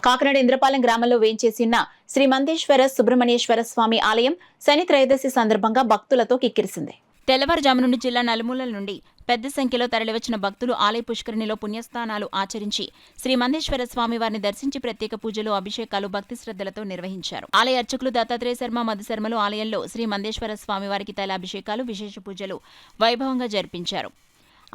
కాకినాడ ఇంద్రపాలెం గ్రామంలో వేంచేసిన శ్రీ మందేశ్వర సుబ్రహ్మణ్యేశ్వర స్వామి ఆలయం శని త్రయోదశి సందర్భంగా భక్తులతో కిక్కిరిసింది. తెల్లవారుజాము నుండి జిల్లా నలుమూలల నుండి పెద్ద సంఖ్యలో తరలివచ్చిన భక్తులు ఆలయ పుష్కరిణిలో పుణ్యస్నానాలు ఆచరించి శ్రీ మందేశ్వర స్వామి వారిని దర్శించి ప్రత్యేక పూజలు, అభిషేకాలు భక్తి శ్రద్ధలతో నిర్వహించారు. ఆలయ అర్చకులు దత్తాత్రేయ శర్మ, మధుశర్మలు ఆలయంలో శ్రీ మందేశ్వర స్వామి వారికి తైలాభిషేకాలు, విశేష పూజలు వైభవంగా జరిపించారు.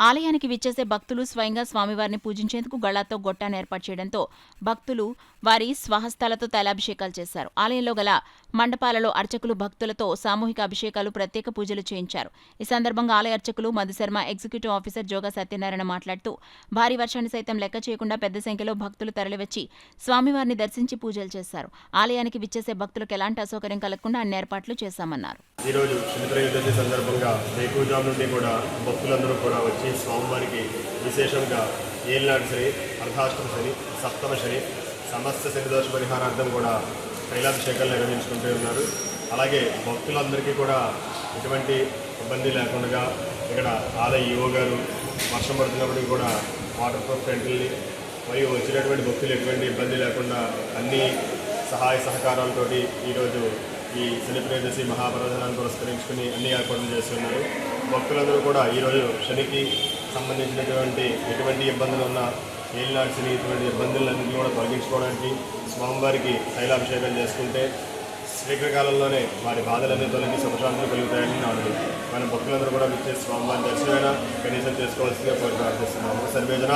ఆలయానికి విచ్చేసే భక్తులు స్వయంగా స్వామివారిని పూజించేందుకు గళ్లాతో గొట్టాన్ని ఏర్పాటు చేయడంతో భక్తులు వారి స్వహస్తాలతో తైలాభిషేకాలు చేశారు. ఆలయంలో గల మండపాలలో అర్చకులు భక్తులతో సామూహిక అభిషేకాలు, ప్రత్యేక పూజలు చేయించారు. ఈ సందర్భంగా ఆలయ అర్చకులు మధుశర్మ, ఎగ్జిక్యూటివ్ ఆఫీసర్ జోగా సత్యనారాయణ మాట్లాడుతూ భారీ వర్షాన్ని సైతం లెక్క చేయకుండా పెద్ద సంఖ్యలో భక్తులు తరలివచ్చి స్వామివారిని దర్శించి పూజలు చేశారు. ఆలయానికి విచ్చేసే భక్తులకు ఎలాంటి అసౌకర్యం కలగకుండా అన్ని ఏర్పాట్లు చేశామన్నారు. ఈరోజు శనిత్రయోదశి సందర్భంగా వేకువజాము నుండి కూడా భక్తులందరూ కూడా వచ్చి స్వామివారికి విశేషంగా ఏలినాటి శని, అర్ధాష్టమ శని, సప్తమ శని, సమస్త శనిదోష పరిహారార్థం కూడా తైలాభిషేకాలు నిర్వహించుకుంటూ ఉన్నారు. అలాగే భక్తులందరికీ కూడా ఎటువంటి ఇబ్బంది లేకుండా ఇక్కడ ఆలయ ఈవో గారు వర్షం పడుతున్నప్పటికీ కూడా వాటర్ ప్రూఫ్ టెంట్లని మరియు వచ్చినటువంటి భక్తులు ఎటువంటి ఇబ్బంది లేకుండా అన్ని సహాయ సహకారాలతోటి ఈరోజు ఈ శని త్రయోదశి మహాపర్వదినాన్ని పురస్కరించుకుని అన్ని ఏర్పాట్లు చేస్తున్నారు. భక్తులందరూ కూడా ఈరోజు శనికి సంబంధించినటువంటి ఎటువంటి ఇబ్బందులు ఉన్నా ఏలినాటి శని ఇటువంటి ఇబ్బందులన్నింటినీ కూడా తొలగించుకోవడానికి స్వామివారికి తైలాభిషేకం చేసుకుంటే శీఘ్రకాలంలోనే వారి బాధలన్నీ తొలగి సుఖశాంతులు కలుగుతాయని నాడు మన భక్తులందరూ కూడా విచ్చేసి స్వామివారి దర్శనమైనా కనీసం చేసుకోవాల్సిందిగా కోరి ప్రార్థిస్తున్నాము. సర్వేజన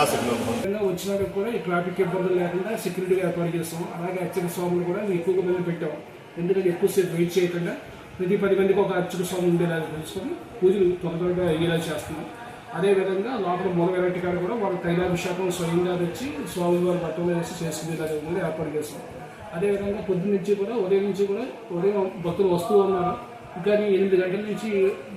వచ్చినా కూడా ఈ ట్రాఫిక్ ఇబ్బందులు లేకుండా సెక్యూరిటీ ఏర్పాటు చేస్తాం. అలాగే అర్చక స్వాములు కూడా ఎక్కువగా మంది పెట్టాం. ఎందుకంటే ఎక్కువసేపు వెయిట్ చేయకుండా ప్రతి 10 మందికి ఒక అర్చక స్వామి ఉండేలా తెలుసుకొని పూజలు త్వరగా అయ్యేలా చేస్తున్నాం. అదేవిధంగా లోపల మూల వెరైటీ కాడ కూడా వాళ్ళ తైలాభిషేకం స్వయంగా వచ్చి స్వామివారి బట్టలు వేసి చేసుకునేలాగా కూడా ఏర్పాటు చేస్తాం. అదేవిధంగా పొద్దున్న నుంచి కూడా ఉదయం భక్తులు వస్తూ ఉన్నారు. కానీ 8 గంటల నుంచి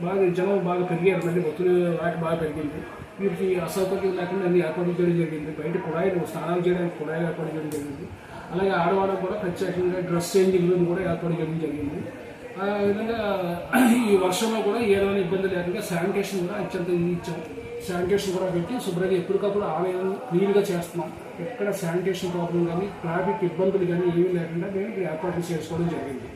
బాగా జనం బాగా పెరిగారు. మళ్ళీ భక్తులు రాక బాగా పెరిగింది. వీరికి అసౌకర్యం లేకుండా అన్ని ఏర్పాటు చేయడం జరిగింది. బయట కుళాయిలు స్నానాలు చేయడానికి కుళాయిలు ఏర్పాటు చేయడం జరిగింది. అలాగే ఆడవాళ్ళకు కూడా ప్రత్యేకంగా డ్రెస్ చేంజింగ్ కూడా ఏర్పాటు చేయడం జరిగింది. ఆ విధంగా ఈ వర్షంలో కూడా ఏదైనా ఇబ్బంది లేకుండా శానిటేషన్ కూడా అత్యంత ఇచ్చాం. శానిటేషన్ కూడా పెట్టి శుభ్రంగా ఎప్పటికప్పుడు ఆలయం క్లీన్గా చేస్తున్నాం. ఎక్కడ శానిటేషన్ ప్రాబ్లం కానీ ట్రాఫిక్ ఇబ్బందులు కానీ ఏమీ లేకుండా మేము ఏర్పాట్లు చేసుకోవడం జరిగింది.